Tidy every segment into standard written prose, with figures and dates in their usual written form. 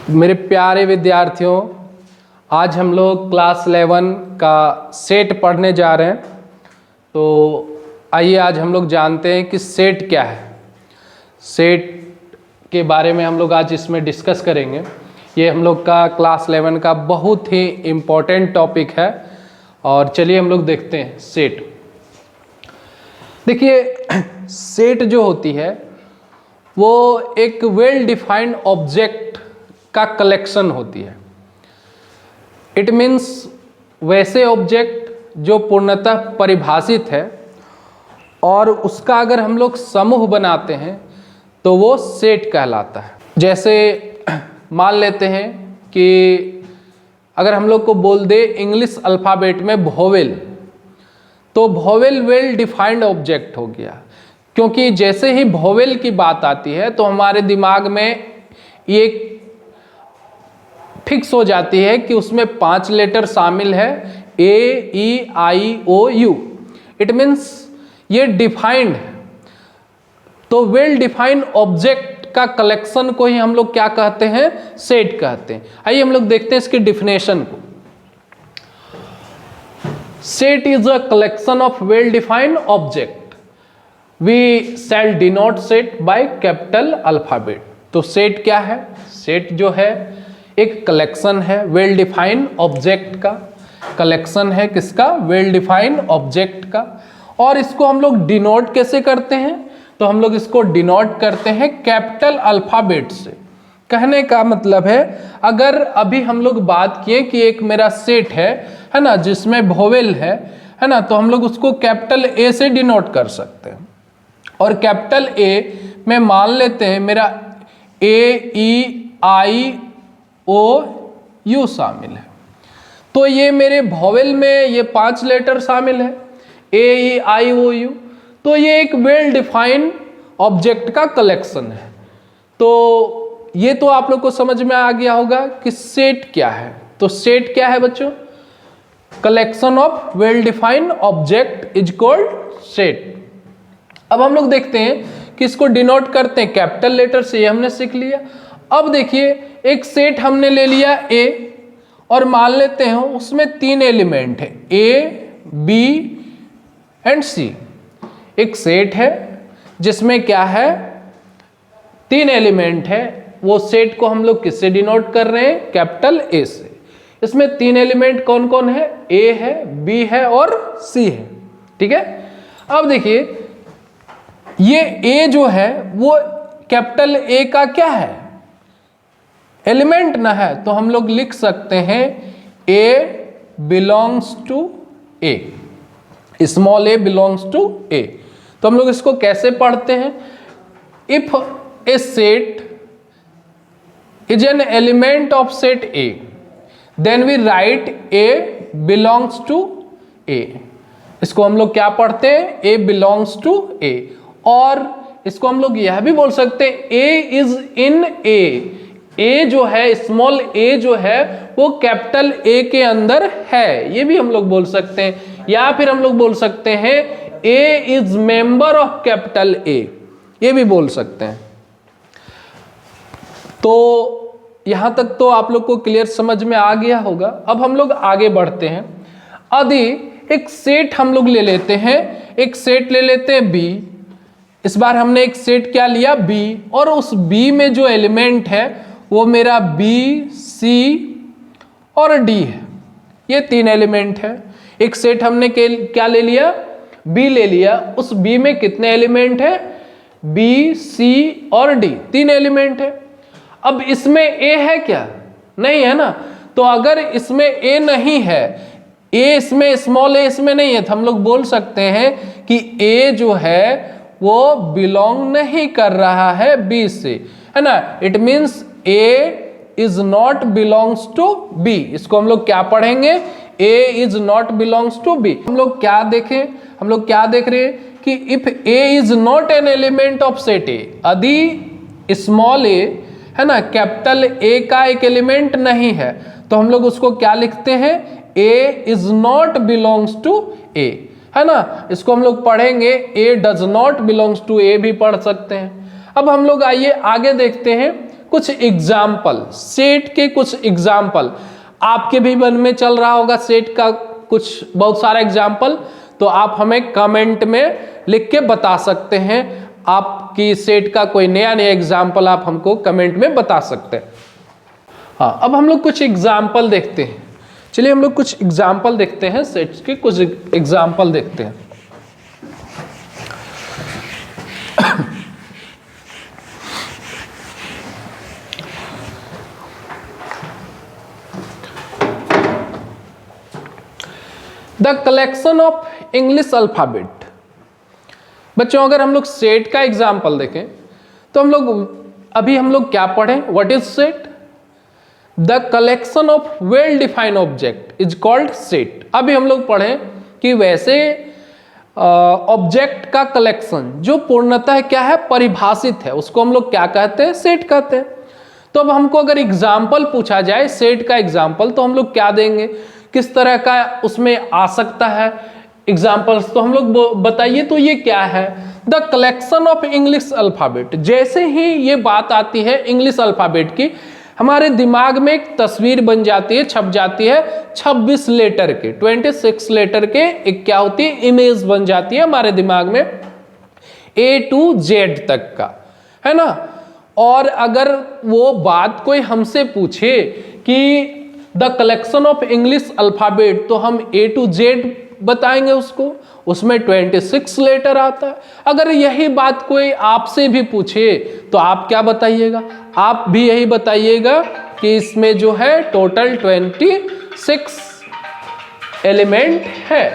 मेरे प्यारे विद्यार्थियों, आज हम लोग क्लास 11 का सेट पढ़ने जा रहे हैं। तो आइए आज हम लोग जानते हैं कि सेट क्या है। सेट के बारे में हम लोग आज इसमें डिस्कस करेंगे। ये हम लोग का क्लास 11 का बहुत ही इम्पोर्टेंट टॉपिक है। और चलिए हम लोग देखते हैं सेट। देखिए, सेट जो होती है वो एक वेल डिफाइंड ऑब्जेक्ट का कलेक्शन होती है। इट मीन्स वैसे ऑब्जेक्ट जो पूर्णतः परिभाषित है और उसका अगर हम लोग समूह बनाते हैं तो वो सेट कहलाता है। जैसे मान लेते हैं कि अगर हम लोग को बोल दे इंग्लिश अल्फ़ाबेट में वोवेल, तो वोवेल वेल डिफाइंड ऑब्जेक्ट हो गया। क्योंकि जैसे ही वोवेल की बात आती है तो हमारे दिमाग में ये फिक्स हो जाती है कि उसमें 5 लेटर शामिल है, AEIOU। इट मीन्स ये डिफाइंड है। तो वेल डिफाइंड ऑब्जेक्ट का कलेक्शन को ही हम लोग क्या कहते हैं? सेट कहते हैं। आइए हम लोग देखते हैं इसकी डिफिनेशन को। Set is a collection of well defined object. We shall denote set by capital alphabet. तो सेट क्या है? सेट जो है एक कलेक्शन है वेल डिफाइंड ऑब्जेक्ट का। कलेक्शन है किसका? वेल डिफाइंड ऑब्जेक्ट का। और इसको हम लोग डिनोट कैसे करते हैं? तो हम लोग इसको डिनोट करते हैं कैपिटल अल्फाबेट से। कहने का मतलब है, अगर अभी हम लोग बात किए कि एक मेरा सेट है ना, जिसमें वोवेल है ना, तो हम लोग उसको कैपिटल ए से डिनोट कर सकते हैं। और कैपिटल ए में मान लेते हैं मेरा AEIOU शामिल है। तो ये मेरे वोवेल में ये 5 लेटर शामिल है, AEIOU। तो ये एक वेल डिफाइंड ऑब्जेक्ट का कलेक्शन है। तो ये तो आप लोग को समझ में आ गया होगा कि सेट क्या है। तो सेट क्या है बच्चों? Collection of well defined object is called set. अब हम लोग देखते हैं कि इसको डिनोट करते हैं कैपिटल लेटर से, ये हमने सीख लिया। अब देखिए, एक सेट हमने ले लिया A और मान लेते हैं उसमें 3 एलिमेंट है, A, B एंड C। एक सेट है जिसमें क्या है? 3 एलिमेंट है। वो सेट को हम लोग किससे डिनोट कर रहे हैं? कैपिटल A से। इसमें 3 एलिमेंट कौन कौन है? A है, B है और C है। ठीक है। अब देखिए, ये A जो है वो कैपिटल A का क्या है? एलिमेंट ना है। तो हम लोग लिख सकते हैं A belongs to A, small a belongs to A। तो हम लोग इसको कैसे पढ़ते हैं? If a set is an element of set A, then we write A belongs to A। इसको हम लोग क्या पढ़ते हैं? A belongs to A। और इसको हम लोग यह भी बोल सकते हैं A is in A। A जो है, स्मॉल a जो है, वो कैपिटल A के अंदर है, ये भी हम लोग बोल सकते हैं। या फिर हम लोग बोल सकते हैं A is member of capital A, ये भी बोल सकते हैं। तो यहां तक तो आप लोग को क्लियर समझ में आ गया होगा। अब हम लोग आगे बढ़ते हैं। यदि एक सेट हम लोग ले लेते हैं, एक सेट ले लेते हैं B। इस बार हमने एक सेट क्या लिया? B। और उस B में जो एलिमेंट है वो मेरा B, C और D है। ये 3 एलिमेंट है। एक सेट हमने क्या ले लिया? B ले लिया। उस B में कितने एलिमेंट है? B, C और D, 3 एलिमेंट है। अब इसमें A है क्या? नहीं है ना। तो अगर इसमें A नहीं है, A इसमें, स्मॉल a इसमें नहीं है, तो हम लोग बोल सकते हैं कि A जो है वो बिलोंग नहीं कर रहा है B से, है ना। It means A is not belongs to B। इसको हम लोग क्या पढ़ेंगे? A is not belongs to B। हम लोग क्या देखें? हम लोग क्या देख रहे हैं कि if A is not an element of set A, यदि स्मॉल a है ना कैपिटल A का एक एलिमेंट नहीं है, तो हम लोग उसको क्या लिखते हैं? A is not belongs to A, है ना। इसको हम लोग पढ़ेंगे A does not belongs to A भी पढ़ सकते हैं। अब हम लोग आइए आगे देखते हैं कुछ एग्जाम्पल, सेट के कुछ एग्जाम्पल आपके भी मन में चल रहा होगा, सेट का कुछ बहुत सारा एग्जाम्पल, तो आप हमें कमेंट में लिख के बता सकते हैं। आपकी सेट का कोई नया एग्जाम्पल आप हमको कमेंट में बता सकते हैं। हाँ, अब हम लोग कुछ एग्जाम्पल देखते हैं। चलिए हम लोग कुछ एग्जाम्पल देखते हैं, सेट्स के कुछ एग्जाम्पल देखते हैं। The collection of English alphabet. बच्चों अगर हम लोग सेट का एग्जाम्पल देखें तो हम लोग क्या पढ़े, what is set? The collection of well defined object is called set. अभी हम लोग पढ़े कि वैसे ऑब्जेक्ट का कलेक्शन जो पूर्णतः क्या है, परिभाषित है, उसको हम लोग क्या कहते हैं, सेट कहते हैं। तो अब हमको अगर एग्जाम्पल पूछा जाए सेट का एग्जाम्पल, तो हम लोग क्या देंगे, किस तरह का उसमें आ सकता है एग्जाम्पल्स, तो हम लोग बताइए। तो ये क्या है, the collection of English alphabet. जैसे ही ये बात आती है इंग्लिश अल्फाबेट की, हमारे दिमाग में एक तस्वीर बन जाती है, छप जाती है 26 लेटर के, 26 लेटर के एक क्या होती है, इमेज बन जाती है हमारे दिमाग में A to Z तक का, है ना। और अगर वो बात कोई हमसे पूछे कि the collection of English alphabet, तो हम A to Z बताएंगे उसको, उसमें 26 लेटर आता है। अगर यही बात कोई आपसे भी पूछे तो आप क्या बताइएगा, आप भी यही बताइएगा कि इसमें जो है टोटल 26 एलिमेंट है।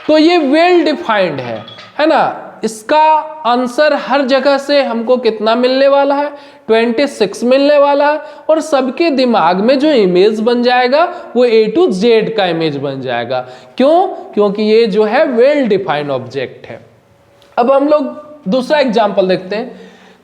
तो ये वेल डिफाइंड है ना। इसका आंसर हर जगह से हमको कितना मिलने वाला है, 26 मिलने वाला है। और सबके दिमाग में जो इमेज बन जाएगा वो A to Z का इमेज बन जाएगा। क्यों? क्योंकि ये जो है वेल डिफाइंड ऑब्जेक्ट है। अब हम लोग दूसरा एग्जांपल देखते हैं,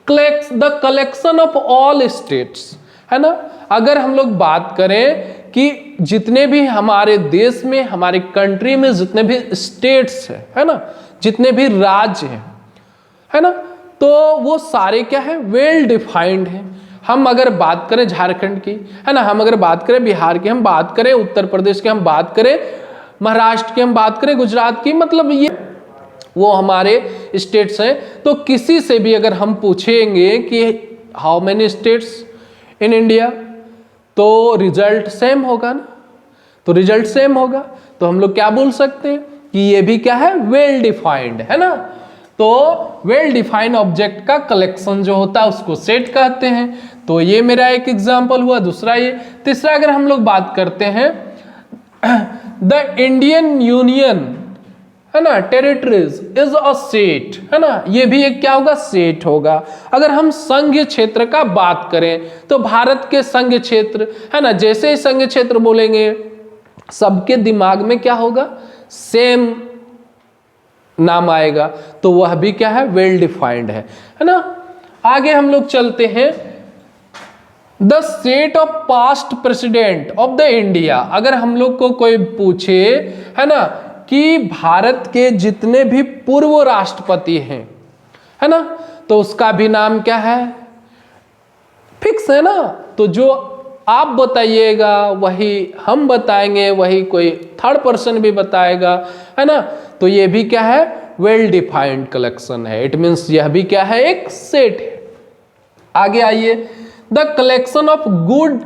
the collection of all states, है ना। अगर हम लोग बात करें कि जितने भी हमारे देश में, हमारे कंट्री में जितने भी स्टेट्स है ना, जितने भी राज्य हैं, है ना, तो वो सारे क्या है, वेल डिफाइंड हैं। हम अगर बात करें झारखंड की, है ना, हम अगर बात करें बिहार की, हम बात करें उत्तर प्रदेश की, हम बात करें महाराष्ट्र की, हम बात करें गुजरात की, मतलब ये वो हमारे स्टेट्स हैं। तो किसी से भी अगर हम पूछेंगे कि how many states in India, तो रिजल्ट सेम होगा ना, तो रिजल्ट सेम होगा। तो हम लोग क्या बोल सकते हैं कि ये भी क्या है, वेल डिफाइंड, है ना। तो वेल डिफाइंड ऑब्जेक्ट का कलेक्शन जो होता है उसको सेट कहते हैं। तो ये मेरा एक एग्जांपल हुआ। दूसरा ये, तीसरा अगर हम लोग बात करते हैं द इंडियन यूनियन, है ना, टेरिटरीज इज अ सेट, है ना, ये भी एक क्या होगा, सेट होगा। अगर हम संघीय क्षेत्र का बात करें तो भारत के संघीय क्षेत्र, है ना, जैसे ही संघीय क्षेत्र बोलेंगे सबके दिमाग में क्या होगा, सेम नाम आएगा। तो वह भी क्या है, वेल डिफाइंड है ना। आगे हम लोग चलते हैं, the set of past president of the India. अगर हम लोग को कोई पूछे, है ना, कि भारत के जितने भी पूर्व राष्ट्रपति हैं, है ना, तो उसका भी नाम क्या है, फिक्स है ना। तो जो आप बताइएगा वही हम बताएंगे, वही कोई थर्ड पर्सन भी बताएगा, है ना। तो ये भी क्या है, वेल डिफाइंड कलेक्शन है। इट मीन्स यह भी क्या है, एक सेट है। आगे आइए, the collection of good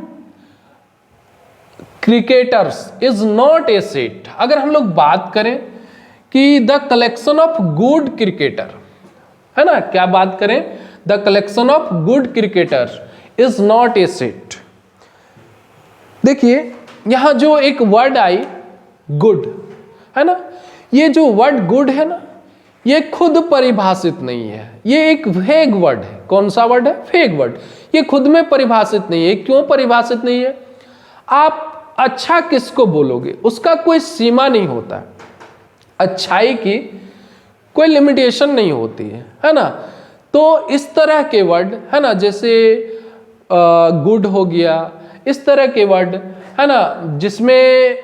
cricketers is not a set. अगर हम लोग बात करें कि the collection of good cricketer, है ना, क्या बात करें, the collection of good cricketer is not a set. देखिए यहां जो एक वर्ड आई गुड, है ना, ये जो वर्ड गुड है ना, ये खुद परिभाषित नहीं है, ये एक वेग वर्ड है। कौन सा वर्ड है, वेग वर्ड। ये खुद में परिभाषित नहीं है। क्यों परिभाषित नहीं है, आप अच्छा किसको बोलोगे उसका कोई सीमा नहीं होता है, अच्छाई की कोई लिमिटेशन नहीं होती है ना। तो इस तरह के वर्ड, है ना, जैसे गुड हो गया, इस तरह के वर्ड, है ना, जिसमें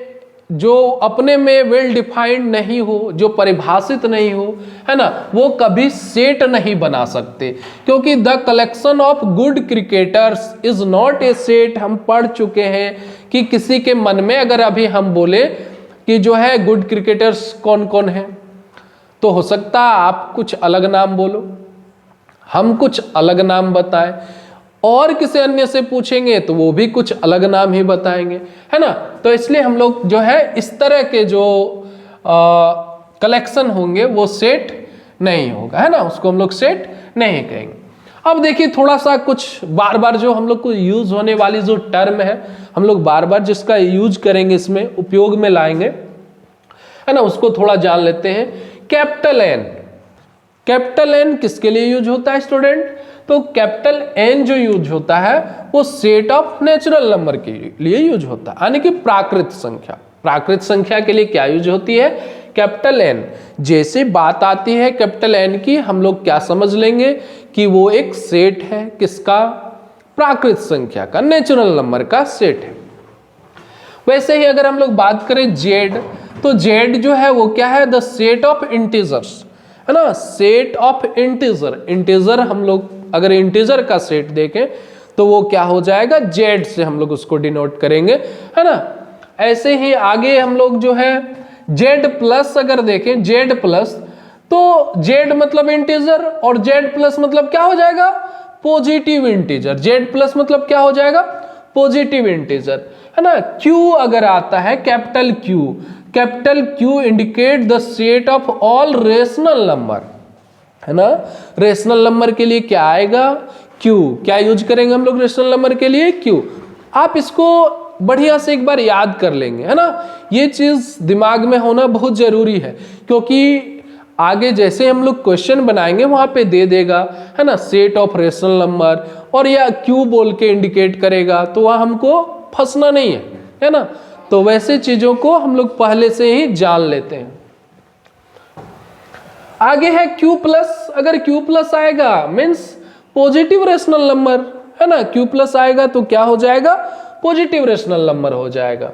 जो अपने में वेल डिफाइंड नहीं हो, जो परिभाषित नहीं हो, है ना, वो कभी सेट नहीं बना सकते, क्योंकि the collection of good cricketers is not a set. हम पढ़ चुके हैं कि किसी के मन में अगर अभी हम बोले कि जो है गुड क्रिकेटर्स कौन कौन है, तो हो सकता है आप कुछ अलग नाम बोलो, हम कुछ अलग नाम बताएं, और किसी अन्य से पूछेंगे तो वो भी कुछ अलग नाम ही बताएंगे, है ना। तो इसलिए हम लोग जो है इस तरह के जो कलेक्शन होंगे वो सेट नहीं होगा, है ना, उसको हम लोग सेट नहीं कहेंगे। अब देखिए थोड़ा सा कुछ बार बार जो हम लोग को यूज होने वाली जो टर्म है, हम लोग बार बार जिसका यूज करेंगे, इसमें उपयोग में लाएंगे, है ना, उसको थोड़ा जान लेते हैं। कैपिटल एन, कैपिटल एन किसके लिए यूज होता है स्टूडेंट? तो कैपिटल एन जो यूज होता है वो सेट ऑफ नेचुरल नंबर के लिए यूज होता है, यानी कि प्राकृत संख्या। प्राकृत संख्या के लिए क्या यूज होती है? Capital N. जैसे बात आती है कैपिटल एन की, हम लोग क्या समझ लेंगे कि वो एक सेट है, किसका? प्राकृत संख्या का, नेचुरल नंबर का सेट है। वैसे ही अगर हम लोग बात करें जेड, तो जेड जो है वो क्या है? द सेट ऑफ इंटीजर्स, है ना, सेट ऑफ इंटीजर। इंटीजर हम लोग अगर इंटीजर का सेट देखें तो वो क्या हो जाएगा? जेड से हम लोग उसको डिनोट करेंगे, है ना। ऐसे ही आगे हम लोग जो है जेड प्लस अगर देखें, जेड प्लस, तो जेड मतलब इंटीजर और जेड प्लस मतलब क्या हो जाएगा? Positive integer. जेड प्लस मतलब क्या हो जाएगा? पॉजिटिव इंटीजर, है ना। क्यू अगर आता है, capital Q, capital Q indicate the set of all rational number, है ना। रेशनल नंबर के लिए क्या आएगा? क्यू। क्या यूज करेंगे हम लोग रेशनल नंबर के लिए? क्यू। आप इसको बढ़िया से एक बार याद कर लेंगे, है ना। ये चीज दिमाग में होना बहुत जरूरी है, क्योंकि आगे जैसे हम लोग क्वेश्चन बनाएंगे वहां पे दे देगा, है ना, सेट ऑफ रेशनल नंबर, और या क्यू बोल के इंडिकेट करेगा, तो वह हमको फंसना नहीं है ना। तो वैसे चीजों को हम लोग पहले से ही जान लेते हैं। आगे है क्यू प्लस। अगर क्यू प्लस आएगा मीन्स पॉजिटिव रेशनल नंबर, है ना। क्यू प्लस आएगा तो क्या हो जाएगा? पॉजिटिव रेशनल नंबर हो जाएगा।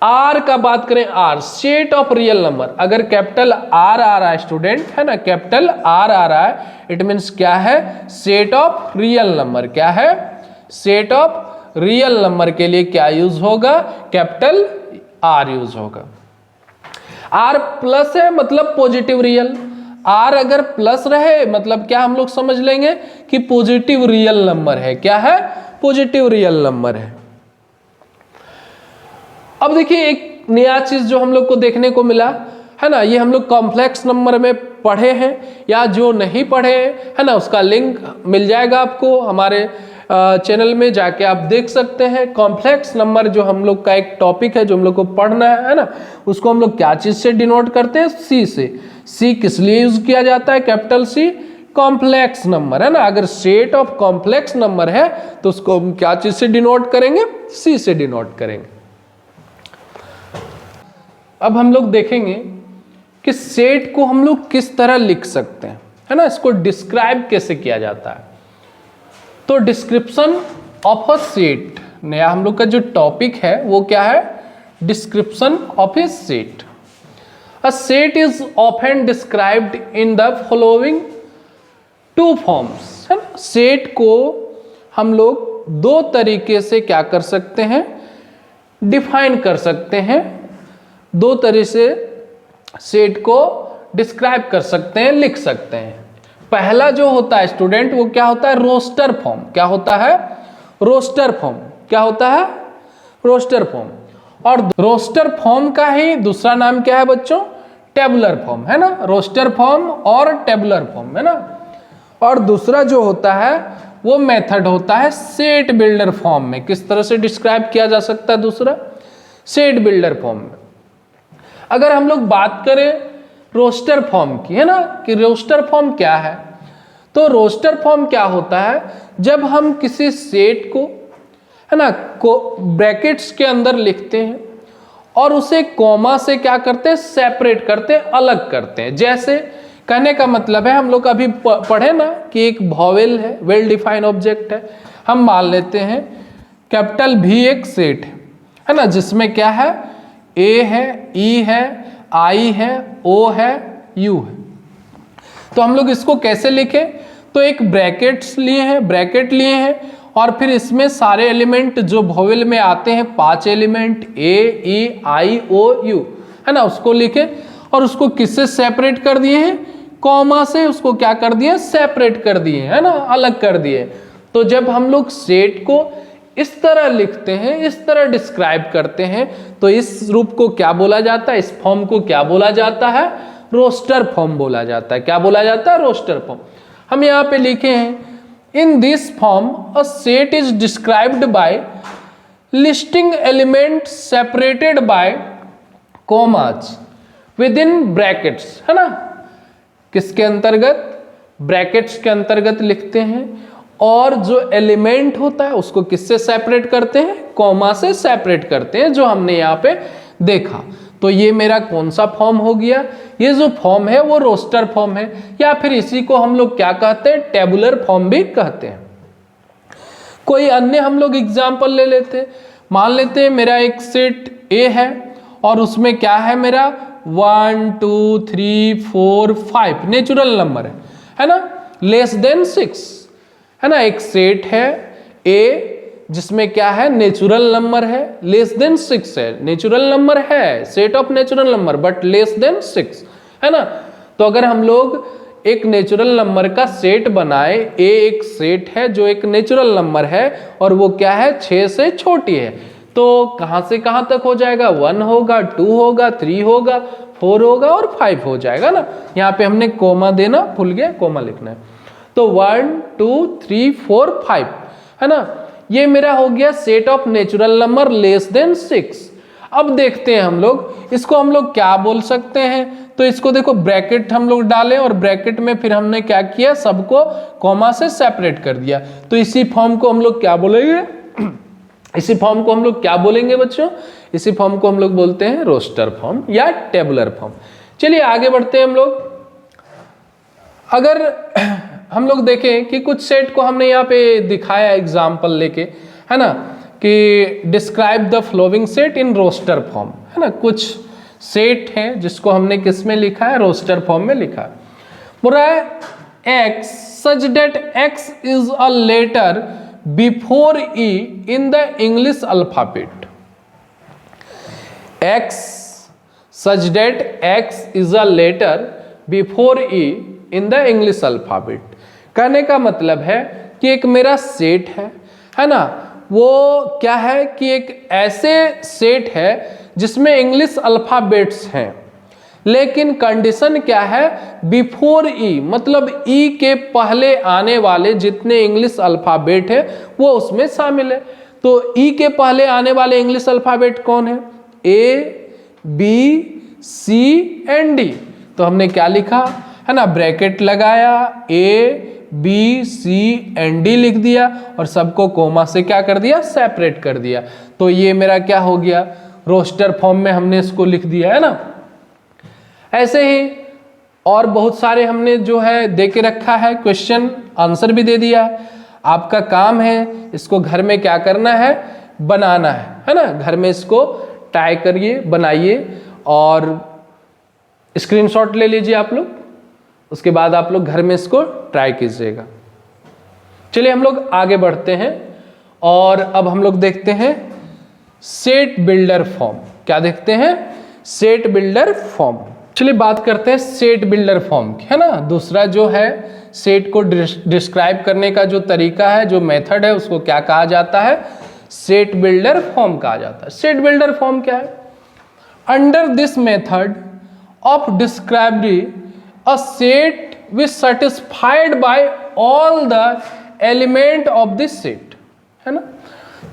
आर का बात करें, R set of real number. अगर कैपिटल आर आ रहा है स्टूडेंट, है ना, कैपिटल आर आ रहा है, इट मीन्स क्या है? Set of real number. क्या है? सेट ऑफ रियल नंबर के लिए क्या यूज होगा? कैपिटल आर यूज होगा। आर प्लस है मतलब पॉजिटिव रियल। आर अगर प्लस रहे मतलब क्या हम लोग समझ लेंगे कि पॉजिटिव रियल नंबर है। क्या है? पॉजिटिव रियल नंबर है। अब देखिए एक नया चीज जो हम लोग को देखने को मिला, है ना, ये हम लोग कॉम्प्लेक्स नंबर में पढ़े हैं, या जो नहीं पढ़े है ना, उसका लिंक मिल जाएगा आपको हमारे चैनल में, जाके आप देख सकते हैं। कॉम्प्लेक्स नंबर जो हम लोग का एक टॉपिक है जो हम लोग को पढ़ना है ना, उसको हम लोग क्या चीज से डिनोट करते हैं? सी से। सी किस लिए यूज किया जाता है? कैपिटल सी, कॉम्प्लेक्स नंबर, है ना। अगर सेट ऑफ कॉम्प्लेक्स नंबर है तो उसको हम क्या चीज से डिनोट करेंगे? सी से डिनोट करेंगे। अब हम लोग देखेंगे कि सेट को हम लोग किस तरह लिख सकते हैं, है ना, इसको डिस्क्राइब कैसे किया जाता है। तो डिस्क्रिप्शन ऑफ अ सेट, नया हम लोग का जो टॉपिक है वो क्या है? Description of A set. A set is often described in the following two forms, है ना। सेट को हम लोग दो तरीके से क्या कर सकते हैं? डिफाइन कर सकते हैं। दो तरह से सेट को डिस्क्राइब कर सकते हैं, लिख सकते हैं। पहला जो होता है स्टूडेंट वो क्या होता है? Roster form. क्या होता है? Roster form. क्या होता है? Roster form. और रोस्टर फॉर्म का ही दूसरा नाम क्या है बच्चों? टेबुलर फॉर्म, है ना। रोस्टर फॉर्म और टेबुलर फॉर्म, है ना। और दूसरा जो होता है वो मेथड होता है सेट बिल्डर फॉर्म में। किस तरह से डिस्क्राइब किया जा सकता है? दूसरा सेट बिल्डर फॉर्म में। अगर हम लोग बात करें रोस्टर फॉर्म की, है ना, कि रोस्टर फॉर्म क्या है, तो रोस्टर फॉर्म क्या होता है? जब हम किसी सेट को, है ना, को ब्रैकेट्स के अंदर लिखते हैं और उसे कॉमा से क्या करते हैं? सेपरेट करते हैं, अलग करते हैं। जैसे कहने का मतलब है, हम लोग अभी पढ़े ना कि एक वॉवेल है, वेल डिफाइंड ऑब्जेक्ट है। हम मान लेते हैं कैपिटल भी एक सेट है ना, जिसमें क्या है? ए है, ई है, आई है, ओ है, यू है। तो हम लोग इसको कैसे लिखें? तो एक ब्रैकेट लिए हैं और फिर इसमें सारे एलिमेंट जो वोवेल में आते हैं 5 element A, E, I, O, you, है ना, उसको लिखे और उसको किससे सेपरेट कर दिए हैं? कॉमा से उसको क्या कर दिए? सेपरेट कर दिए, है ना, अलग कर दिए। तो जब हम लोग सेट को इस तरह लिखते हैं, इस तरह डिस्क्राइब करते हैं, तो इस रूप को क्या बोला जाता है? इस फॉर्म को क्या बोला जाता है? रोस्टर फॉर्म बोला जाता है। क्या बोला जाता है? Roster form. हम यहाँ पे लिखे हैं in this form a set is described by listing element separated by commas within brackets, है ना। किसके अंतर्गत? ब्रैकेट्स के अंतर्गत लिखते हैं और जो एलिमेंट होता है उसको किससे सेपरेट करते हैं? कॉमा से सेपरेट करते हैं, जो हमने यहाँ पे देखा। तो ये मेरा कौन सा फॉर्म हो गया? ये जो फॉर्म है वो रोस्टर फॉर्म है, या फिर इसी को हम लोग क्या कहते हैं? टेबुलर फॉर्म भी कहते हैं। कोई अन्य हम लोग एग्जाम्पल ले लेते हैं। मान लेते हैं मेरा एक सेट ए है और उसमें क्या है? मेरा 1 2 3 4 5 नेचुरल नंबर है ना, लेस देन 6, है ना। एक सेट है ए जिसमें क्या है? नेचुरल नंबर है, लेस देन 6 है। नेचुरल नंबर है, set of natural number, but less than 6, है ना। तो अगर हम लोग एक नेचुरल नंबर का सेट बनाए, ए एक सेट है जो एक नेचुरल नंबर है और वो क्या है? 6 से छोटी है, तो कहां से कहां तक हो जाएगा? 1 होगा, 2 होगा, 3 होगा, 4 होगा और 5 हो जाएगा ना। यहाँ पे हमने कोमा देना भूल गया, कोमा लिखना है। तो 1 2 3 4 5, है ना। ये मेरा हो गया set of natural number less than 6। अब देखते हैं हम लोग इसको हम लोग क्या बोल सकते हैं। तो इसको देखो, ब्रैकेट हम लोग डालें और ब्रैकेट में फिर हमने क्या किया? सबको कॉमा से सेपरेट कर दिया। तो इसी फॉर्म को हम लोग क्या बोलेंगे? इसी फॉर्म को हम लोग क्या बोलेंगे बच्चों? इसी फॉर्म को हम लोग बोलते हैं रोस्टर फॉर्म या टेबुलर फॉर्म। चलिए आगे बढ़ते हैं हम लोग। अगर हम लोग देखें कि कुछ सेट को हमने यहाँ पे दिखाया एग्जाम्पल लेके, है ना, कि describe the following set in roster form, है ना। कुछ सेट है जिसको हमने किस में लिखा है? रोस्टर फॉर्म में लिखा है। बोल रहा है x such that x is a letter before e in the English alphabet. x such that x is a letter before e in the English alphabet. कहने का मतलब है कि एक मेरा सेट है ना, वो क्या है कि एक ऐसे सेट है जिसमें इंग्लिश अल्फाबेट्स हैं, लेकिन कंडीशन क्या है? बिफोर ई, मतलब ई के पहले आने वाले जितने इंग्लिश अल्फाबेट है वो उसमें शामिल है। तो ई के पहले आने वाले इंग्लिश अल्फाबेट कौन है? ए, बी, सी एंड डी। तो हमने क्या लिखा, है ना, ब्रैकेट लगाया, ए, बी, सी एंड डी लिख दिया और सबको कोमा से क्या कर दिया? सेपरेट कर दिया। तो ये मेरा क्या हो गया? रोस्टर फॉर्म में हमने इसको लिख दिया, है ना। ऐसे ही और बहुत सारे हमने जो है दे के रखा है, क्वेश्चन आंसर भी दे दिया है। आपका काम है इसको घर में क्या करना है? बनाना है ना। घर में इसको ट्राई करिए, बनाइए और स्क्रीनशॉट ले लीजिए आप लोग। उसके बाद आप लोग घर में इसको ट्राई कीजिएगा। चलिए हम लोग आगे बढ़ते हैं और अब हम लोग देखते हैं सेट बिल्डर फॉर्म। क्या देखते हैं? Set builder form. चलिए बात करते हैं सेट बिल्डर फॉर्म की, है ना। दूसरा जो है सेट को डिस्क्राइब करने का जो तरीका है, जो मेथड है, उसको क्या कहा जाता है? सेट बिल्डर फॉर्म कहा जाता है। सेट बिल्डर फॉर्म क्या है? Under this method of describing a set which satisfied by all the element of this set, है ना।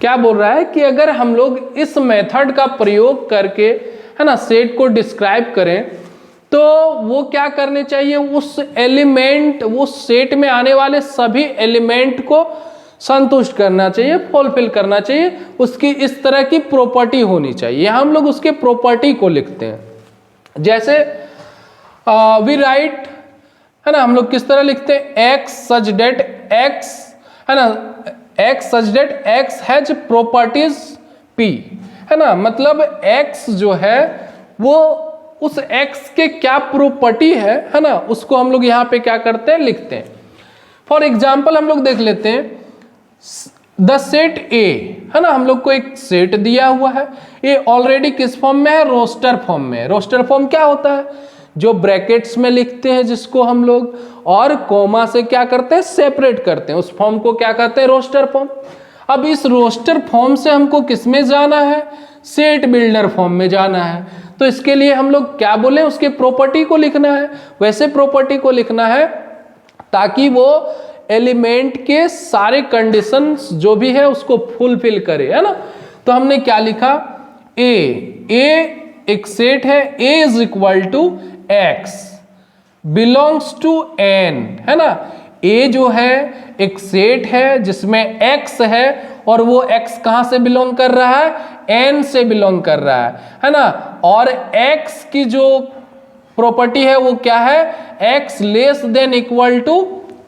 क्या बोल रहा है कि अगर हम लोग इस मेथड का प्रयोग करके, है ना, सेट को डिस्क्राइब करें तो वो क्या करने चाहिए? उस एलिमेंट, उस सेट में आने वाले सभी एलिमेंट को संतुष्ट करना चाहिए, फुलफिल करना चाहिए। उसकी इस तरह की प्रॉपर्टी होनी चाहिए। यहाँ हम लोग उसके प्रॉपर्टी को लिखते हैं। जैसे वी राइट, है ना, हम लोग किस तरह लिखते हैं? x सच डेट x, है ना, x such that x has properties p, है ना, मतलब x जो है वो उस x के क्या प्रॉपर्टी है ना, उसको हम लोग यहाँ पे क्या करते हैं, लिखते हैं। फॉर एग्जाम्पल हम लोग देख लेते हैं द सेट ए, है ना, हम लोग को एक सेट दिया हुआ है, ये ऑलरेडी किस फॉर्म में है, रोस्टर फॉर्म में है। रोस्टर फॉर्म क्या होता है, जो ब्रैकेट्स में लिखते हैं जिसको हम लोग, और कोमा से क्या करते हैं, सेपरेट करते हैं, उस फॉर्म को क्या कहते हैं, रोस्टर फॉर्म। अब इस रोस्टर फॉर्म से हमको किस में जाना है, सेट बिल्डर फॉर्म में जाना है। तो इसके लिए हम लोग क्या बोले, उसके प्रॉपर्टी को लिखना है, वैसे प्रॉपर्टी को लिखना है ताकि वो एलिमेंट के सारे कंडीशंस जो भी है उसको फुलफिल करे, है ना। तो हमने क्या लिखा, ए एक सेट है, A is equal to x belongs to n, है ना। ए जो है एक सेट है जिसमें x है और वो x कहां से बिलोंग कर रहा है, n से बिलोंग कर रहा है ना। और x की जो प्रॉपर्टी है वो क्या है, x less than equal to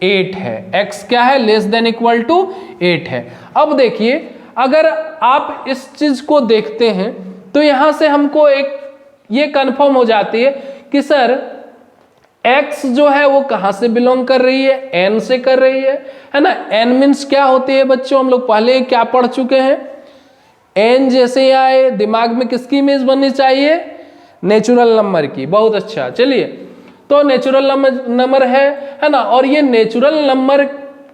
8 है, x क्या है, लेस देन इक्वल टू 8 है। अब देखिए अगर आप इस चीज को देखते हैं तो यहां से हमको एक ये कंफर्म हो जाती है कि सर x जो है वो कहां से बिलोंग कर रही है, n से कर रही है ना। n मीन्स क्या होती है बच्चों, हम लोग पहले क्या पढ़ चुके हैं, n जैसे ही आए दिमाग में किसकी इमेज बननी चाहिए, नेचुरल नंबर की। बहुत अच्छा, चलिए तो नेचुरल नंबर है ना। और ये नेचुरल नंबर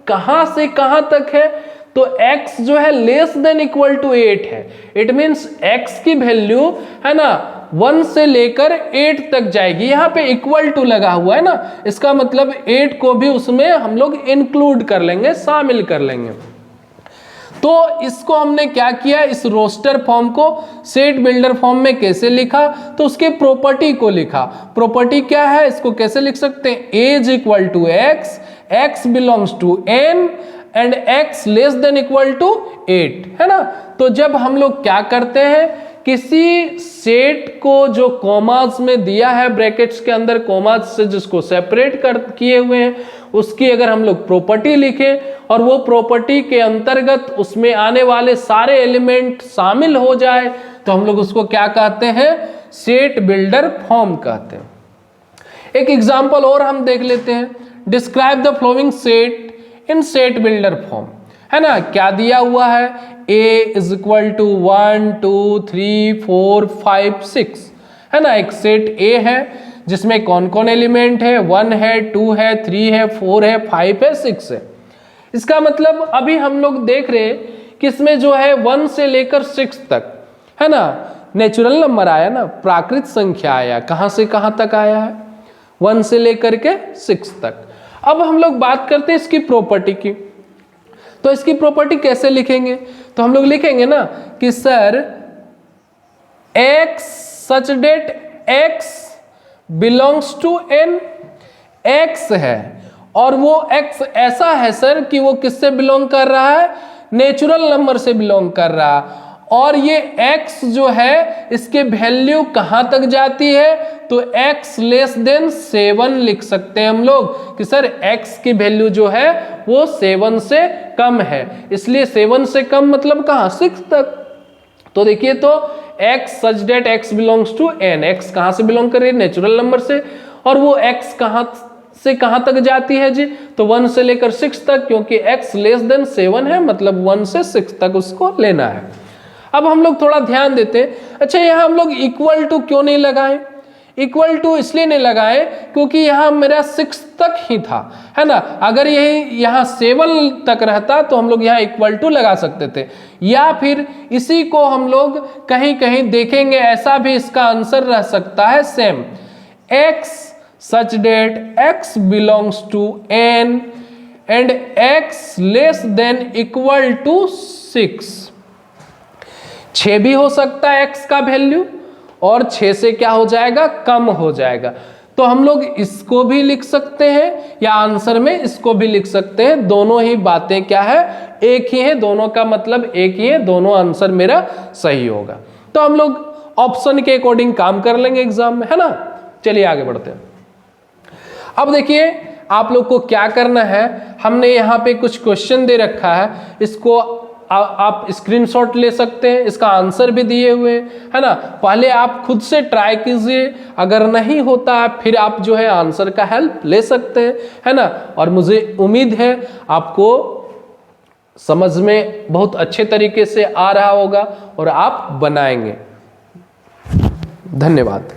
कहां से कहां तक है, तो x जो है लेस देन इक्वल टू 8 है। इट मीन्स x की वैल्यू है ना 1 से लेकर 8 तक जाएगी। यहाँ पे इक्वल टू लगा हुआ है ना, इसका मतलब 8 को भी उसमें हम लोग इंक्लूड कर लेंगे, शामिल कर लेंगे। तो इसको हमने क्या किया, इस रोस्टर फॉर्म को सेट बिल्डर फॉर्म में कैसे लिखा, तो उसके प्रॉपर्टी को लिखा। प्रॉपर्टी क्या है, इसको कैसे लिख सकते हैं, a is equal to x, x belongs to n and x less than equal to 8, है ना। तो जब हम लोग क्या करते हैं, किसी सेट को जो कॉमास में दिया है, ब्रैकेट्स के अंदर कॉमास से जिसको सेपरेट कर किए हुए हैं, उसकी अगर हम लोग प्रॉपर्टी लिखें और वो प्रॉपर्टी के अंतर्गत उसमें आने वाले सारे एलिमेंट शामिल हो जाए तो हम लोग उसको क्या कहते हैं, सेट बिल्डर फॉर्म कहते हैं। एक एग्जांपल और हम देख लेते हैं, describe the following set in set builder form, है ना। क्या दिया हुआ है, a इज इक्वल टू 1 2 3 4 5 6, है ना। एक सेट A है जिसमें कौन कौन एलिमेंट है, 1 है, 2 है, 3 है, 4 है, 5 है, 6 है। इसका मतलब अभी हम लोग देख रहे हैं कि इसमें जो है 1 से लेकर 6 तक, है ना, नेचुरल नंबर आया ना, प्राकृत संख्या आया। कहां से कहां तक आया है, 1 से लेकर के 6 तक। अब हम लोग बात करते हैं इसकी प्रॉपर्टी की। तो इसकी प्रॉपर्टी कैसे लिखेंगे, तो हम लोग लिखेंगे ना कि sir x such that x belongs to n, x है और वो x ऐसा है सर कि वो किससे बिलोंग कर रहा है, नेचुरल नंबर से बिलोंग कर रहा है। और ये x जो है इसके वैल्यू कहां तक जाती है, तो x लेस देन 7 लिख सकते हैं हम लोग कि सर x की वैल्यू जो है वो 7 से कम है, इसलिए 7 से कम मतलब कहां, 6 तक। तो देखिए तो x such that x belongs to n, x कहां से बिलोंग कर रही है, नेचुरल नंबर से, और वो x कहां से कहां तक जाती है जी, तो 1 से लेकर 6 तक, क्योंकि x लेस देन 7 है मतलब 1 से 6 तक उसको लेना है। अब हम लोग थोड़ा ध्यान देते हैं, अच्छा यहाँ हम लोग इक्वल टू क्यों नहीं लगाए, इक्वल टू इसलिए नहीं लगाए क्योंकि यहाँ मेरा 6 तक ही था, है ना। अगर यही यहाँ 7 तक रहता तो हम लोग यहाँ इक्वल टू लगा सकते थे, या फिर इसी को हम लोग कहीं कहीं देखेंगे, ऐसा भी इसका आंसर रह सकता है same, x such that x belongs to n and x less than equal to 6। 6 भी हो सकता है x का वैल्यू, और 6 से क्या हो जाएगा, कम हो जाएगा। तो हम लोग इसको भी लिख सकते हैं या आंसर में इसको भी लिख सकते हैं, दोनों ही बातें क्या है, एक ही है, दोनों का मतलब एक ही है, दोनों आंसर मेरा सही होगा। तो हम लोग ऑप्शन के अकॉर्डिंग काम कर लेंगे एग्जाम में, है ना। चलिए आगे बढ़ते हैं। अब देखिए आप लोग को क्या करना है, हमने यहाँ पे कुछ क्वेश्चन दे रखा है, इसको आप स्क्रीनशॉट ले सकते हैं, इसका आंसर भी दिए हुए हैं, है ना। पहले आप खुद से ट्राई कीजिए, अगर नहीं होता फिर आप जो है आंसर का हेल्प ले सकते हैं, है ना। और मुझे उम्मीद है आपको समझ में बहुत अच्छे तरीके से आ रहा होगा और आप बनाएंगे। धन्यवाद।